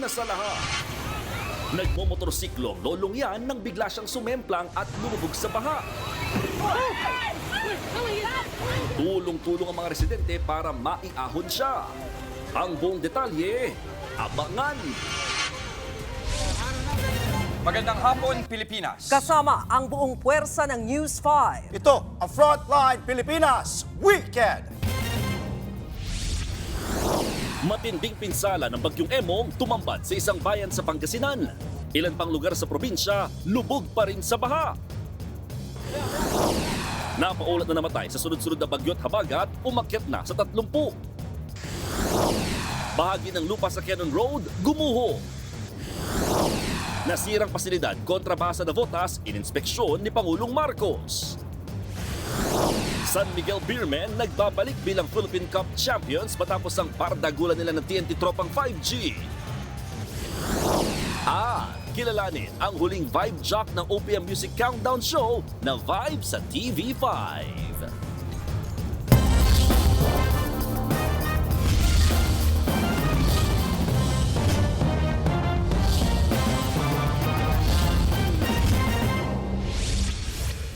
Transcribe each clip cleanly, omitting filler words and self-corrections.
una sa lahat. Nagmomotorsiklo lolong yan nang bigla siyang sumemplang at lumubog sa baha. Tulong-tulong ang mga residente para maiahon siya. Ang buong detalye, abangan! Magandang hapon, Pilipinas. Kasama ang buong puwersa ng News 5. Ito ang Frontline Pilipinas Weekend. Matinding pinsala ng bagyong Emong tumambad sa isang bayan sa Pangasinan. Ilan pang lugar sa probinsya, lubog pa rin sa baha. Napaulat na namatay sa sunod-sunod na bagyo at habagat, umakyat na sa 30. Bahagi ng lupa sa Cannon Road, gumuho. Nasirang pasilidad kontra Basa Navotas, ininspeksyon ni Pangulong Marcos. San Miguel Beermen nagbabalik bilang Philippine Cup champions matapos ang pardagulan nila ng TNT Tropang 5G. Kilalanin ang huling Vibe Jock ng OPM Music Countdown Show na Vibe sa TV5.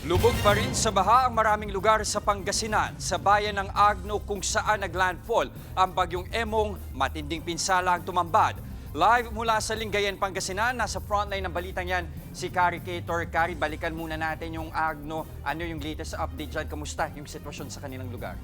Lubog pa rin sa baha ang maraming lugar sa Pangasinan, sa bayan ng Agno kung saan naglandfall ang bagyong Emong, matinding pinsala ang tumambad. Live mula sa Lingayen, Pangasinan, nasa frontline ng balitang yan si Kari Cator. Kari, balikan muna natin yung Agno. Ano yung latest update dyan? Kamusta yung sitwasyon sa kanilang lugar?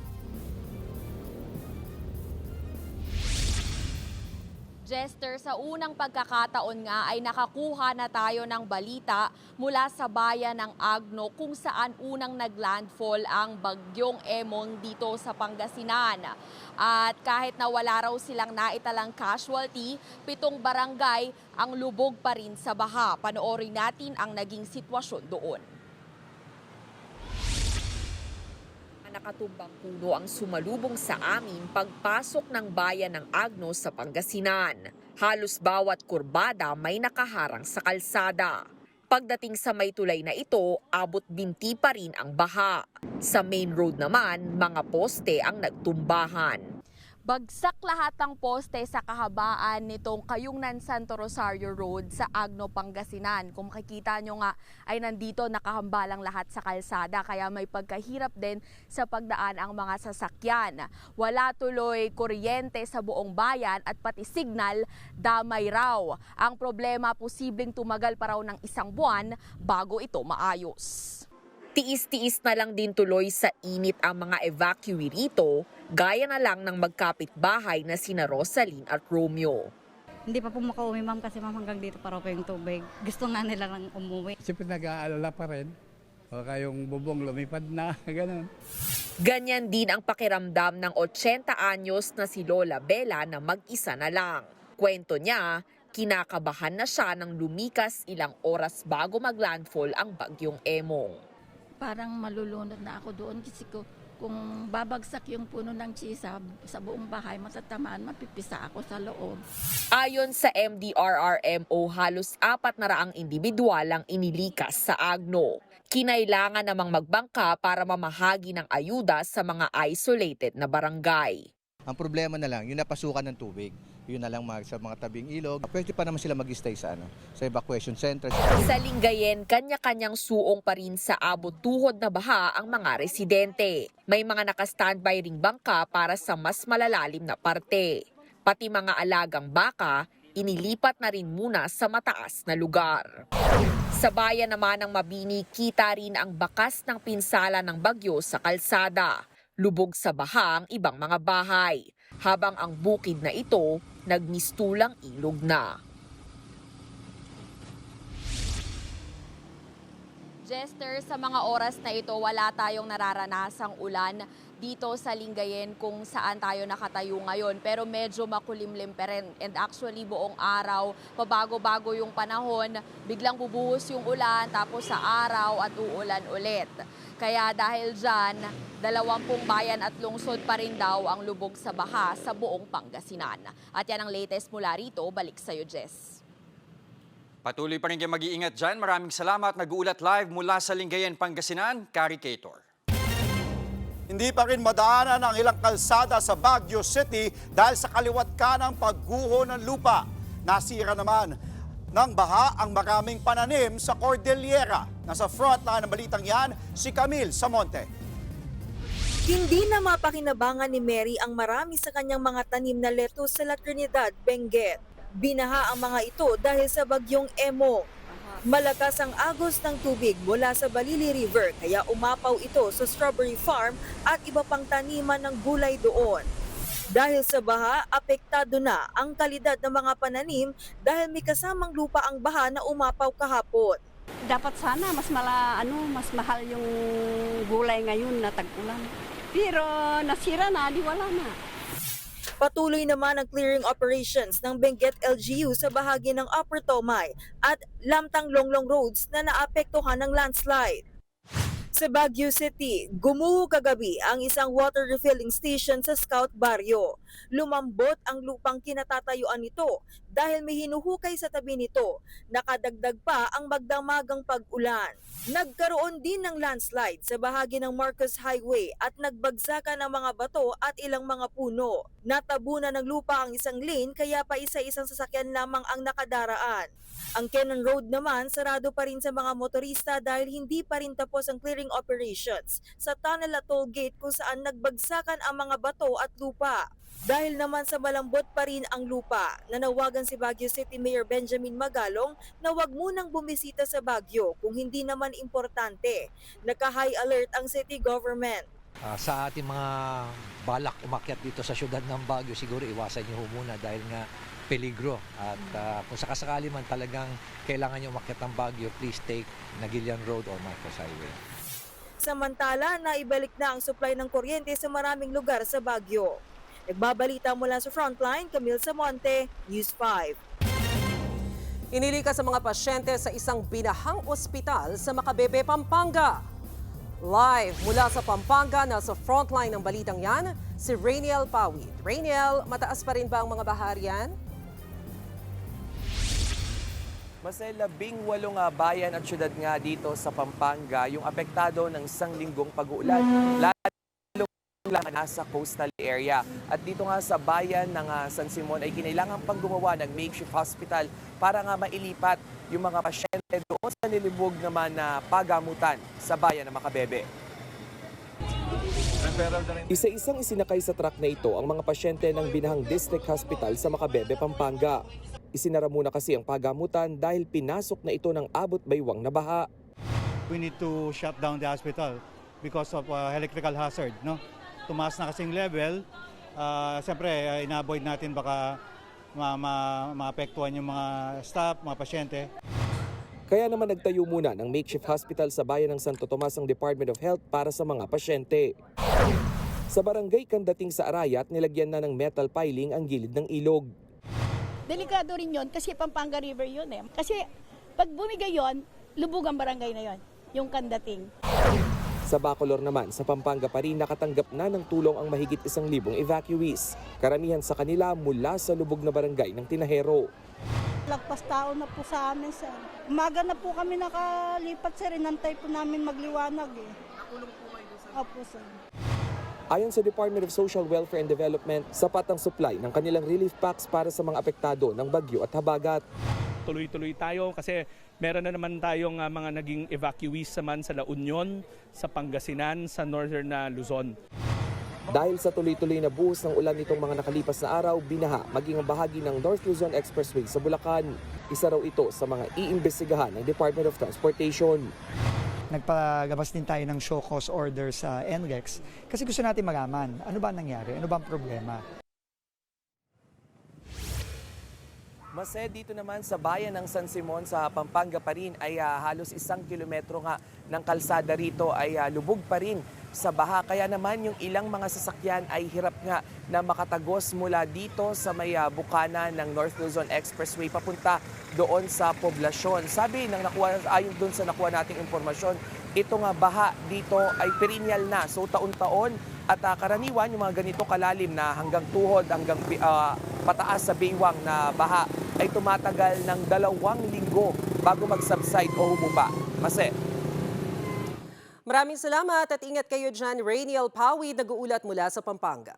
Jester, sa unang pagkakataon nga ay nakakuha na tayo ng balita mula sa bayan ng Agno kung saan unang naglandfall ang bagyong Emong dito sa Pangasinan. At kahit na wala raw silang naitalang casualty, 7 barangay ang lubog pa rin sa baha. Panoorin natin ang naging sitwasyon doon. Nakatumbang puno ang sumalubong sa amin pagpasok ng bayan ng Agno sa Pangasinan. Halos bawat kurbada may nakaharang sa kalsada. Pagdating sa may tulay na ito, abot binti pa rin ang baha. Sa main road naman, mga poste ang nagtumbahan. Bagsak lahat ng poste sa kahabaan nitong Kayungnan Santo Rosario Road sa Agno, Pangasinan. Kung makikita nyo nga ay nandito nakahambalang lahat sa kalsada kaya may pagkahirap din sa pagdaan ang mga sasakyan. Wala tuloy kuryente sa buong bayan at pati signal damay raw. Ang problema posibleng tumagal pa raw ng 1 buwan bago ito maayos. Tiis-tiis na lang din tuloy sa init ang mga evacuee rito, gaya na lang ng magkapit-bahay na sina Rosaline at Romeo. Hindi pa po makauwi, ma'am, kasi ma'am hanggang dito pa raw po yung tubig. Gusto nga nila lang umuwi. Siyempre nag-aalala pa rin. Baka yung bubong lumipad na, gano'n. Ganyan din ang pakiramdam ng 80 anyos na si Lola Bella na mag-isa na lang. Kwento niya, kinakabahan na siya nang lumikas ilang oras bago maglandfall ang bagyong Emong. Parang malulunod na ako doon kasi kung babagsak yung puno ng tsisa sa buong bahay, matatamaan, mapipisa ako sa loob. Ayon sa MDRRMO, halos 400 individual ang inilikas sa Agno. Kinailangan namang magbangka para mamahagi ng ayuda sa mga isolated na barangay. Ang problema na lang, yung napasukan ng tubig. Yun na lang sa mga tabing ilog. Pwede pa naman sila mag-stay sa evacuation center. Sa Lingayen, kanya-kanyang suong pa rin sa abot tuhod na baha ang mga residente. May mga naka-standby ring bangka para sa mas malalalim na parte. Pati mga alagang baka, inilipat na rin muna sa mataas na lugar. Sa bayan naman ng Mabini, kita rin ang bakas ng pinsala ng bagyo sa kalsada. Lubog sa baha ang ibang mga bahay, habang ang bukid na ito nagmistulang ilog na. Jester, sa mga oras na ito, wala tayong nararanasang ulan dito sa Lingayen kung saan tayo nakatayo ngayon. Pero medyo makulimlim pa rin. And actually, buong araw, pabago-bago yung panahon, biglang bubuhos yung ulan, tapos sa araw at uulan ulit. Kaya dahil dyan, 20 bayan at lungsod pa rin daw ang lubog sa baha sa buong Pangasinan. At yan ang latest mula rito. Balik sa'yo, Jess. Patuloy pa rin kayo mag-iingat dyan. Maraming salamat. Nag-uulat live mula sa Lingayen, Pangasinan, Kari Cator. Hindi pa rin madaanan ang ilang kalsada sa Baguio City dahil sa kaliwat kanang pagguho ng lupa. Nasira naman ng baha ang maraming pananim sa Cordillera. Nasa frontline ng balitang yan, si Camille Samonte. Hindi na mapakinabangan ni Mary ang marami sa kanyang mga tanim na lettuce sa La Trinidad, Benguet. Binaha ang mga ito dahil sa bagyong Emo. Malakas ang agos ng tubig mula sa Balili River kaya umapaw ito sa strawberry farm at iba pang taniman ng gulay doon. Dahil sa baha, apektado na ang kalidad ng mga pananim dahil may kasamang lupa ang baha na umapaw kahapon. Dapat sana mas mahal yung gulay ngayon na tag-ulan. Pero nasira na, di wala na. Patuloy naman ang clearing operations ng Benguet LGU sa bahagi ng Upper Tomay at Lamtang Longlong Roads na naapektuhan ng landslide. Sa Baguio City, gumuho kagabi ang isang water refilling station sa Scout Barrio. Lumambot ang lupang kinatatayuan nito dahil may hinuhukay sa tabi nito. Nakadagdag pa ang magdamagang pag-ulan. Nagkaroon din ng landslide sa bahagi ng Marcos Highway at nagbagsakan ng mga bato at ilang mga puno. Natabunan ng lupa ang isang lane kaya pa isa-isang sasakyan lamang ang nakadaraan. Ang Cannon Road naman sarado pa rin sa mga motorista dahil hindi pa rin tapos ang clearing operations sa tunnel at toll gate kung saan nagbagsakan ang mga bato at lupa. Dahil naman sa malambot pa rin ang lupa, nanawagan si Baguio City Mayor Benjamin Magalong na huwag munang bumisita sa Baguio kung hindi naman importante. Naka-high alert ang city government. Sa ating mga balak umakyat dito sa syudad ng Baguio, siguro iwasan niyo muna dahil nga peligro. At kung sakasakali man talagang kailangan niyo umakyat ng Baguio, please take Nagilian Road or Marcos Highway. Samantala, naibalik na ang supply ng kuryente sa maraming lugar sa Baguio. Nagbabalita mula sa Frontline, Camille Samonte, News 5. Inilikas sa mga pasyente sa isang binahang ospital sa Macabebe, Pampanga. Live mula sa Pampanga na sa Frontline ng balitang yan, si Rainiel Pawid. Rainiel, mataas pa rin ba ang mga baharian? Mas 18 bayan at syudad nga dito sa Pampanga yung apektado ng isang linggong pag-uulan. Lalo lang nasa coastal area. At dito nga sa bayan ng San Simon ay kinailangan pang gumawa ng makeshift hospital para nga mailipat yung mga pasyente doon sa nilibog naman na pagamutan sa bayan ng Macabebe. Isa-isang isinakay sa truck na ito ang mga pasyente ng binahang District Hospital sa Macabebe, Pampanga. Isinara muna kasi ang pagamutan dahil pinasok na ito ng abot baywang na baha. We need to shut down the hospital because of electrical hazard, no? Tumaas na kasing level. Siyempre, ina-avoid natin baka maapektuhan yung mga staff, mga pasyente. Kaya naman nagtayo muna ng makeshift hospital sa bayan ng Santo Tomas ang Department of Health para sa mga pasyente. Sa barangay Kandating sa Arayat, nilagyan na ng metal piling ang gilid ng ilog. Delikado rin yun kasi Pampanga River yun eh. Kasi pag bumigay yun, lubog ang barangay na yun, yung Kandating. Sa Bacolor naman, sa Pampanga pa rin nakatanggap na ng tulong ang mahigit 1,000 evacuees. Karamihan sa kanila mula sa lubog na barangay ng Tinahero. Lagpas tao na po sa amin, sir. Umaga na po kami nakalipat, sir. Inantay po namin magliwanag eh. Nakulong po kayo, sir? Opo, sir. Ayon sa Department of Social Welfare and Development, sapat ang supply ng kanilang relief packs para sa mga apektado ng bagyo at habagat. Tuloy-tuloy tayo kasi meron na naman tayong mga naging evacuees naman sa La Union, sa Pangasinan, sa Northern Luzon. Dahil sa tuloy-tuloy na buhos ng ulan nitong mga nakalipas na araw, binaha maging ang bahagi ng North Luzon Expressway sa Bulacan. Isa raw ito sa mga iimbestigahan ng Department of Transportation. Nagpalabas din tayo ng show cause order sa NLEX kasi gusto natin malaman ano ba nangyari, ano ba ang problema. Mased dito naman sa bayan ng San Simon sa Pampanga pa rin ay halos 1 kilometro nga ng kalsada rito ay lubog pa rin sa baha. Kaya naman yung ilang mga sasakyan ay hirap nga na makatagos mula dito sa may bukana ng North Luzon Expressway papunta doon sa poblasyon. Sabi ng ayon doon sa nakuha nating impormasyon, ito nga baha dito ay perennial na. So taon-taon at karaniwan yung mga ganito kalalim na hanggang tuhod, hanggang pataas sa baywang na baha ay tumatagal ng 2 linggo bago mag-subside o humupa. Mase. Maraming salamat at ingat kayo dyan. Rainiel Pawid, nag-uulat mula sa Pampanga.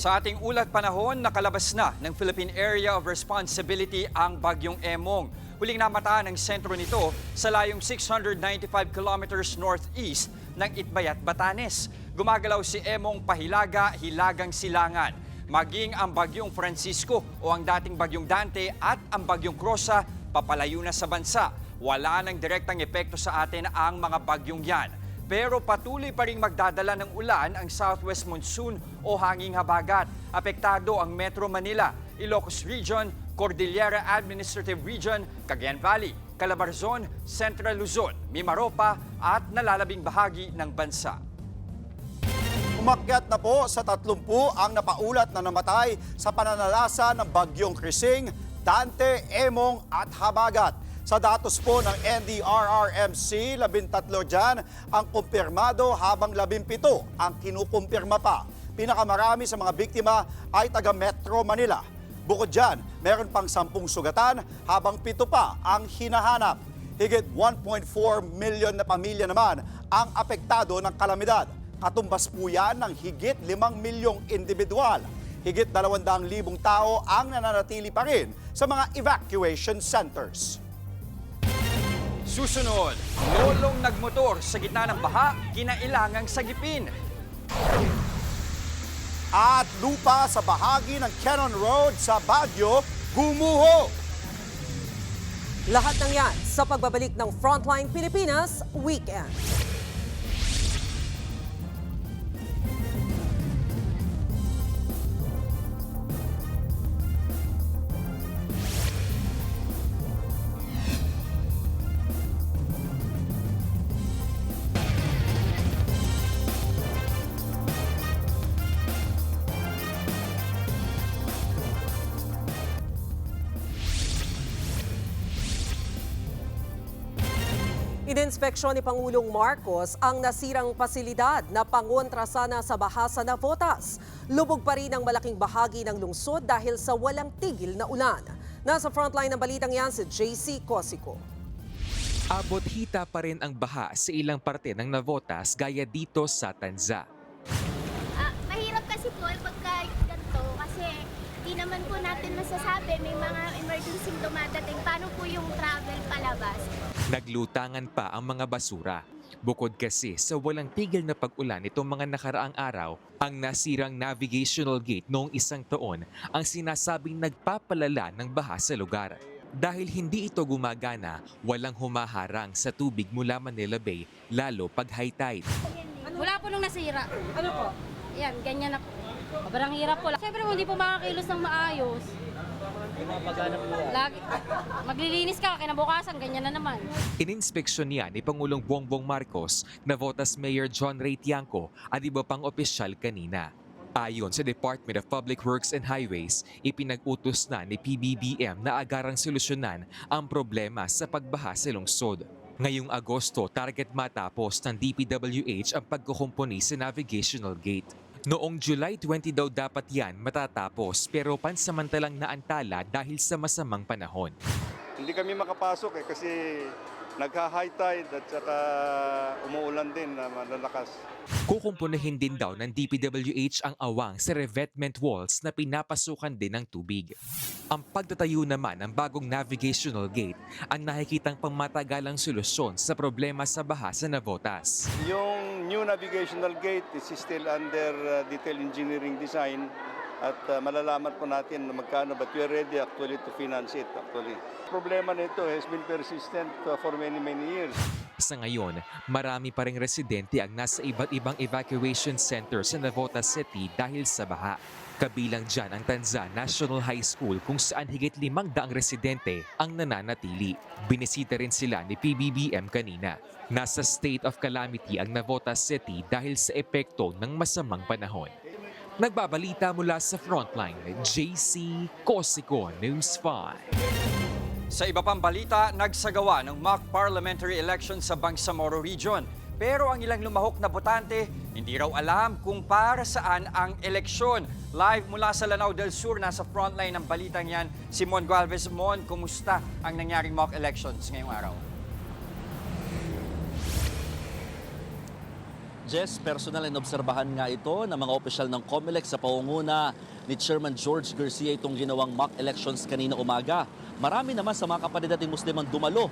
Sa ating ulat panahon, nakalabas na ng Philippine Area of Responsibility ang Bagyong Emong. Huling namataan ang sentro nito sa layong 695 kilometers northeast ng Itbayat, Batanes. Gumagalaw si Emong pahilaga, hilagang silangan. Maging ang Bagyong Francisco o ang dating Bagyong Dante at ang Bagyong Crosa papalayo na sa bansa. Wala nang direktang epekto sa atin ang mga bagyong yan. Pero patuloy pa rin magdadala ng ulan ang southwest monsoon o hanging habagat. Apektado ang Metro Manila, Ilocos Region, Cordillera Administrative Region, Cagayan Valley, Calabarzon, Central Luzon, Mimaropa at nalalabing bahagi ng bansa. Umakyat na po sa 30 ang napaulat na namatay sa pananalasa ng Bagyong Krising, Dante, Emong at Habagat. Sa datos po ng NDRRMC, 13 dyan ang kumpirmado habang 17 ang kinukumpirma pa. Pinakamarami sa mga biktima ay taga Metro Manila. Bukod dyan, meron pang 10 sugatan habang 7 pa ang hinahanap. Higit 1.4 million na pamilya naman ang apektado ng kalamidad. Katumbas po yan ng higit 5 milyong individual. Higit 200,000 tao ang nananatili pa rin sa mga evacuation centers. Susunod, lolong nagmotor sa gitna ng baha, kinailangang sagipin. At lupa sa bahagi ng Cannon Road sa Baguio, gumuho. Lahat ng yan sa pagbabalik ng Frontline Pilipinas Weekend. Ininspeksyon ni Pangulong Marcos ang nasirang pasilidad na pangontra sana sa baha sa Navotas. Lubog pa rin ang malaking bahagi ng lungsod dahil sa walang tigil na ulan. Nasa frontline ng balitang yan si JC Cosico. Abot hita pa rin ang baha sa ilang parte ng Navotas gaya dito sa Tanza. Mahirap kasi po pagka ganito kasi di naman po natin masasabi may mga emergency dumadating. Paano po yung travel palabas? Naglutangan pa ang mga basura. Bukod kasi sa walang tigil na pag-ulan itong mga nakaraang araw, ang nasirang navigational gate noong 1 taon ang sinasabing nagpapalala ng baha sa lugar. Dahil hindi ito gumagana, walang humaharang sa tubig mula Manila Bay, lalo pag high tide. Wala po nung nasira. Ano po? Yan, ganyan na po. Sobrang hirap po. Siyempre, hindi po makakilos ng maayos. Lagi, maglilinis ka, kinabukasan, ganyan na naman. Ininspeksyon niya ni Pangulong Bongbong Marcos, Navotas Mayor John Ray Tiangco at iba pang opisyal kanina. Ayon sa Department of Public Works and Highways, ipinag-utos na ni PBBM na agarang solusyonan ang problema sa pagbaha sa lungsod. Ngayong Agosto, target matapos ng DPWH ang pagkukumpuni sa navigational gate. Noong July 20 daw dapat yan matatapos pero pansamantalang naantala dahil sa masamang panahon. Hindi kami makapasok kasi nagha-high tide at saka umuulan din na malalakas. Kukumpunahin din daw ng DPWH ang awang sa revetment walls na pinapasukan din ng tubig. Ang pagtatayo naman ng bagong navigational gate ang nakikitang pangmatagalang solusyon sa problema sa baha sa Navotas. Yung new navigational gate is still under detail engineering design at malalaman po natin na magkano but we are ready actually to finance it actually. Problema nito has been persistent for many years. Sa ngayon, marami pa ring residente ang nasa iba't ibang evacuation center sa Navotas City dahil sa baha. Kabilang dyan ang Tanza National High School kung saan higit 500 residente ang nananatili. Binisita rin sila ni PBBM kanina. Nasa state of calamity ang Navotas City dahil sa epekto ng masamang panahon. Nagbabalita mula sa Frontline, JC Cosico, News 5. Sa iba pang balita, nagsagawa ng mock parliamentary election sa Bangsamoro Region. Pero ang ilang lumahok na botante, hindi raw alam kung para saan ang eleksyon. Live mula sa Lanao del Sur, nasa frontline ng balitang yan, si Mon Gualvez. Mon, kumusta ang nangyaring mock elections ngayong araw? Jess, personal na obserbahan nga ito ng mga opisyal ng COMELEC sa pangunguna ni Chairman George Garcia itong ginawang mock elections kanina umaga. Marami naman sa mga kapatid nating Muslim ang dumalo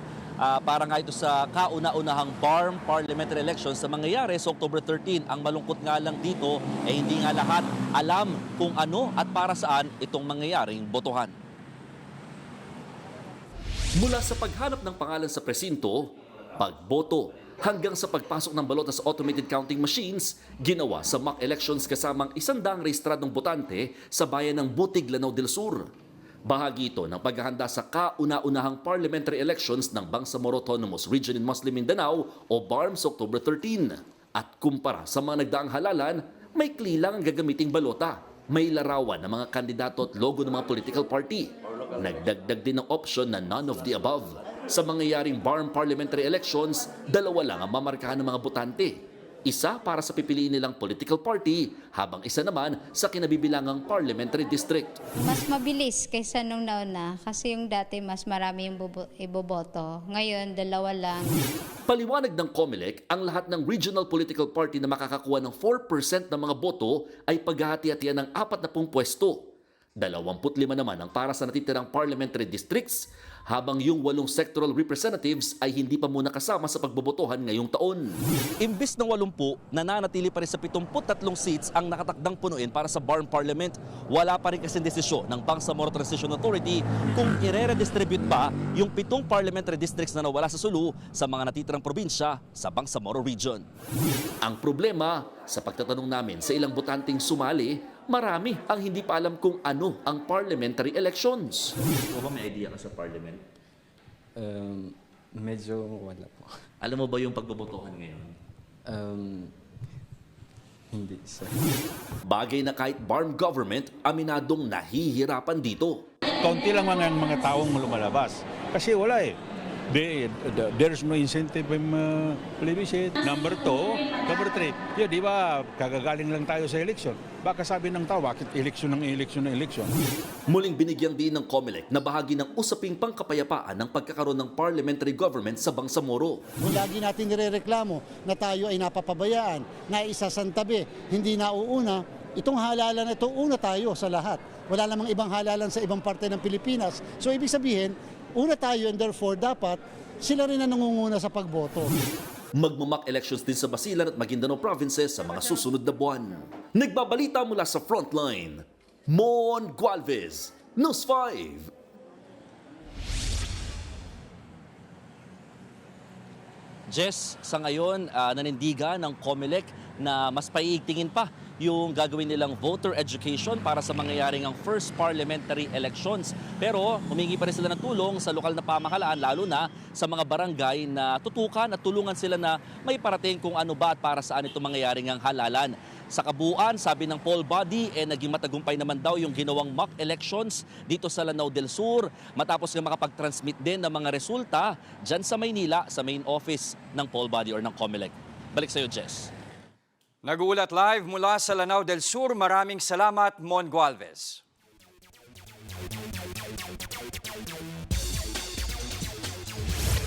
para nga ito sa kauna-unahang BARM parliamentary elections sa mangyayari sa October 13. Ang malungkot nga lang dito ay hindi nga lahat alam kung ano at para saan itong mangyayaring botohan. Mula sa paghanap ng pangalan sa presinto, pagboto, hanggang sa pagpasok ng balota sa automated counting machines, ginawa sa mock elections kasamang 100 rehistradong botante sa bayan ng Butig, Lanao del Sur. Bahagi ito ng paghahanda sa kauna-unahang parliamentary elections ng Bangsamoro Autonomous Region in Muslim Mindanao o BARM sa October 13. At kumpara sa mga nagdaang halalan, may klilang ang gagamiting balota. May larawan ng mga kandidato at logo ng mga political party. Nagdagdag din ng option na none of the above. Sa mangyayaring BARM parliamentary elections, 2 lang ang mamarkahan ng mga botante. Isa para sa pipiliin nilang political party, habang isa naman sa kinabibilangang parliamentary district. Mas mabilis kaysa nung nauna kasi yung dati mas marami yung iboboto. Ngayon, 2 lang. Paliwanag ng COMELEC, ang lahat ng regional political party na makakakuha ng 4% ng mga boto ay paghahati-hatian ng 40 pwesto. 25 naman ang para sa natitirang parliamentary districts, habang yung 8 sectoral representatives ay hindi pa muna kasama sa pagbobotohan ngayong taon. Imbis ng 80, nananatili pa rin sa 73 seats ang nakatakdang punuin para sa BARM Parliament. Wala pa rin kasing desisyon ng Bangsamoro Transition Authority kung ire-redistribute ba yung 7 parliamentary districts na nawala sa Sulu sa mga natitirang probinsya sa Bangsamoro Region. Ang problema, sa pagtatanong namin sa ilang botanteng sumali, marami ang hindi pa alam kung ano ang parliamentary elections. O ba may idea ka sa parliament? Medyo wala po. Alam mo ba yung pagbobotohan ngayon? Hindi, sir. Bagay na kahit BARM government, aminadong nahihirapan dito. Kaunti lang mga taong lumalabas. Kasi wala eh. There's no incentive in plebiscite. Number 3, di ba kagagaling lang tayo sa election. Baka sabi ng tao, bakit election? Muling binigyang din ng COMELEC na bahagi ng usaping pangkapayapaan ng pagkakaroon ng parliamentary government sa Bangsamoro. Kung lagi natin nirereklamo na tayo ay napapabayaan, na isasantabi, hindi nauuna, itong halalan na ito, una tayo sa lahat. Wala namang ibang halalan sa ibang parte ng Pilipinas. So ibig sabihin, una tayo and therefore dapat sila rin ang nangunguna sa pagboto. Magmamak elections din sa Basilan at Maguindanao provinces sa mga susunod na buwan. Nagbabalita mula sa Frontline, Mon Gualvez, News 5. Jess, sa ngayon, nanindigan ng COMELEC na mas paiigtingin pa yung gagawin nilang voter education para sa mangyayaring ang first parliamentary elections. Pero humingi pa rin sila ng tulong sa lokal na pamahalaan, lalo na sa mga barangay na tutukan at tulungan sila na may parating kung ano ba at para saan ito mangyayaring ang halalan. Sa kabuuan, sabi ng poll body, naging matagumpay naman daw yung ginawang mock elections dito sa Lanao del Sur matapos nga makapag-transmit din ng mga resulta dyan sa Maynila sa main office ng poll body or ng COMELEC. Balik sa iyo, Jess. Nag-uulat live mula sa Lanao del Sur. Maraming salamat, Mon Gualvez.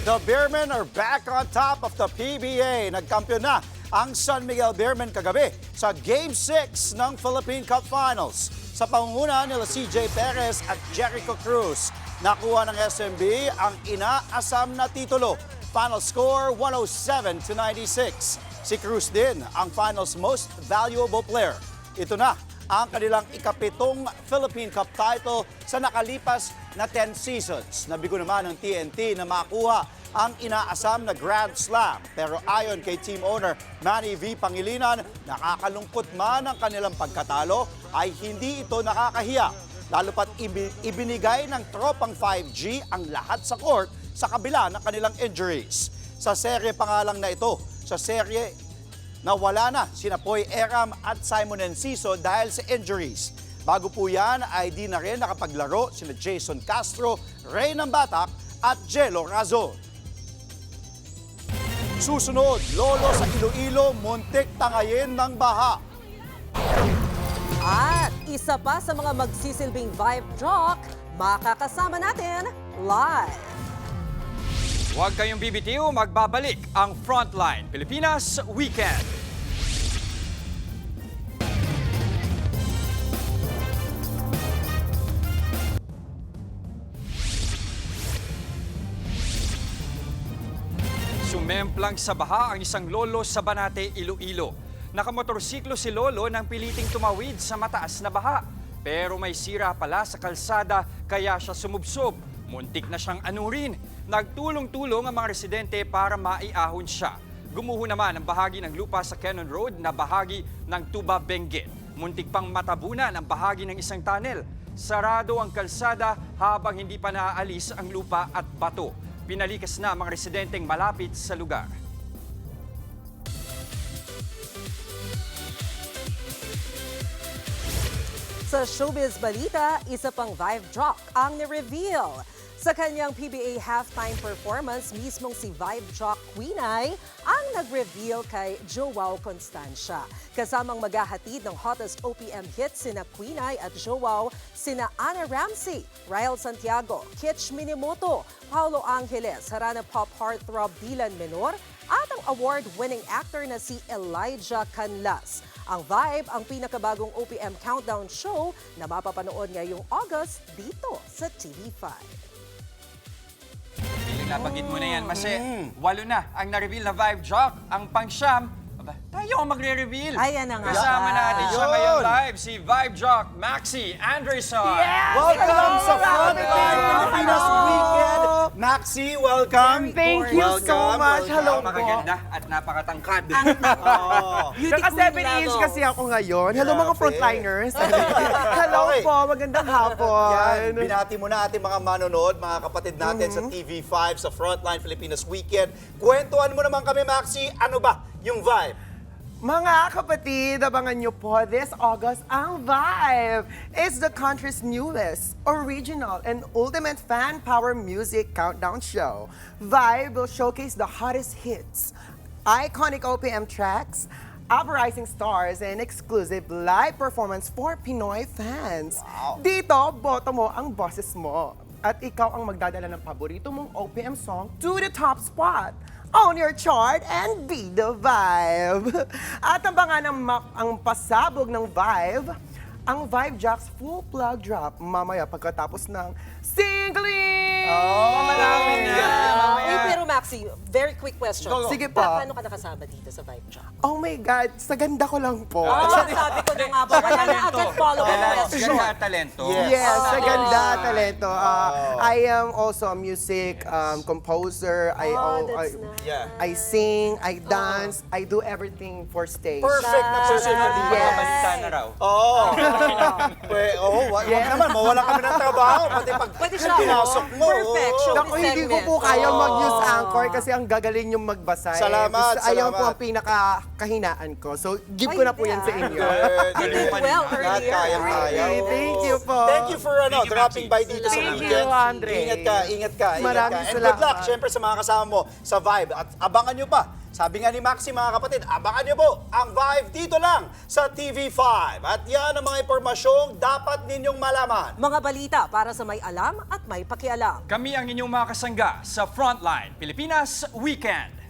The Beermen are back on top of the PBA. Nagkampiyon na ang San Miguel Beermen kagabi sa Game 6 ng Philippine Cup Finals. Sa pangunguna nila CJ Perez at Jericho Cruz, nakuha ng SMB ang inaasam na titulo. Final score 107-96. Si Cruz din ang finals most valuable player. Ito na ang kanilang ikapitong Philippine Cup title sa nakalipas na 10 seasons. Nabigo naman ng TNT na makuha ang inaasam na Grand Slam. Pero ayon kay team owner Manny V. Pangilinan, nakakalungkot man ang kanilang pagkatalo ay hindi ito nakakahiya. Lalo pat ibinigay ng tropang 5G ang lahat sa court sa kabila ng kanilang injuries. Sa serye pangalang na ito, sa serye na wala na sina Poy Eram at Simon Enciso dahil sa injuries. Bago po yan ay di na rin nakapaglaro sina Jason Castro, Ray Nambatak at Jello Razon. Susunod, Lolo sa Iloilo, muntik tangayin ng baha. At isa pa sa mga magsisilbing vibe jock, makakasama natin live. Huwag kayong bibitiw, magbabalik ang Frontline Pilipinas Weekend. Sumemplang sa baha ang isang lolo sa Banate, Iloilo. Nakamotorsiklo si lolo nang piliting tumawid sa mataas na baha. Pero may sira pala sa kalsada kaya siya sumubsob. Muntik na siyang anurin. Nagtulong-tulong ang mga residente para maiahon siya. Gumuho naman ang bahagi ng lupa sa Cannon Road na bahagi ng Tuba Benguet. Muntik pang matabunan ang bahagi ng isang tunnel. Sarado ang kalsada habang hindi pa naaalis ang lupa at bato. Pinalikas na ang mga residenteng malapit sa lugar. Sa showbiz balita, isa pang Vibe jock ang ni-reveal. Sa kanyang PBA halftime performance, mismong si Vibe jock Queenay ang nag-reveal kay Joao Constancia. Kasamang maghahatid ng hottest OPM hits sina Queenay at Joao, sina Ana Ramsey, Ryle Santiago, Kitch Minimoto, Paulo Angeles, Harana Pop heartthrob Dylan Menor, at ang award-winning actor na si Elijah Canlas. Ang Vibe ang pinakabagong OPM countdown show na mapapanood ngayong August dito sa TV5. Nabanggit mo na yan, Mase. 8 na ang na-reveal na Vibe jock. Ang pang-siyam, aba, tayo ang magre-reveal. Ayan na nga. Kasama natin siya ngayon live, si Vibe jock Maxi Anderson. Yes! Welcome sa Frontline Pilipinas Weekend. Maxi, welcome. Thank you so much. Hello po. Napakaganda at napakatangkad. Naka-7 inch kasi ako ngayon. Hello mga frontliners. Hello Okay. po, magandang hapon. Yan, binati mo na ating mga manonood, mga kapatid natin sa TV5 sa Frontline Pilipinas Weekend. Kwentuhan mo naman kami, Maxi, ano ba yung Vibe? Mga kapatid, abangan nyo po this August ang Vibe. It's the country's newest, original, and ultimate fan power music countdown show. Vibe will showcase the hottest hits, iconic OPM tracks, uprising stars, and exclusive live performance for Pinoy fans. Wow. Dito, boto mo ang boses mo. At ikaw ang magdadala ng paborito mong OPM song to the top spot. Own your chart and be the Vibe. At abangan ang pasabog ng Vibe, ang Vibe Jocks full plug drop mamaya pagkatapos ng singling! Marami na. Uy, pero Maxi, very quick question. Sige po. Paano ka nakasama dito sa Vibe jock? Oh my God, sa ganda ko lang po. Sabi ko na nga ba, wala na agad follow-up question. Ganda at talento. Yes, sa ganda, talento. I am also a music composer. I sing, I dance, I do everything for stage. Perfect na position. Balita na raw. Oo. Wag naman, mawala kami ng trabaho. Pati pag Pwede siya, pinasok mo. perfect. oo. Naku, hindi ko po kaya mag-use anchor kasi ang gagaling yung magbasa. Salamat, Ayaw salamat. po ang pinakahinaan ko. So, give ko na po yan sa inyo. You did well Lahat earlier. kaya-kaya. Okay, thank you po. Thank you for dropping by dito sa Thank weekend. you, Andre. Ingat ka. Maraming And good luck, salamat. syempre, sa mga kasama mo sa Vibe. At abangan nyo pa. Sabi nga ni Maxi, mga kapatid, abangan nyo po ang Vibe dito lang sa TV5. At yan ang mga impormasyong dapat ninyong malaman. Mga balita para sa may alam at may pakialam. Kami ang inyong mga kasangga sa Frontline Pilipinas Weekend.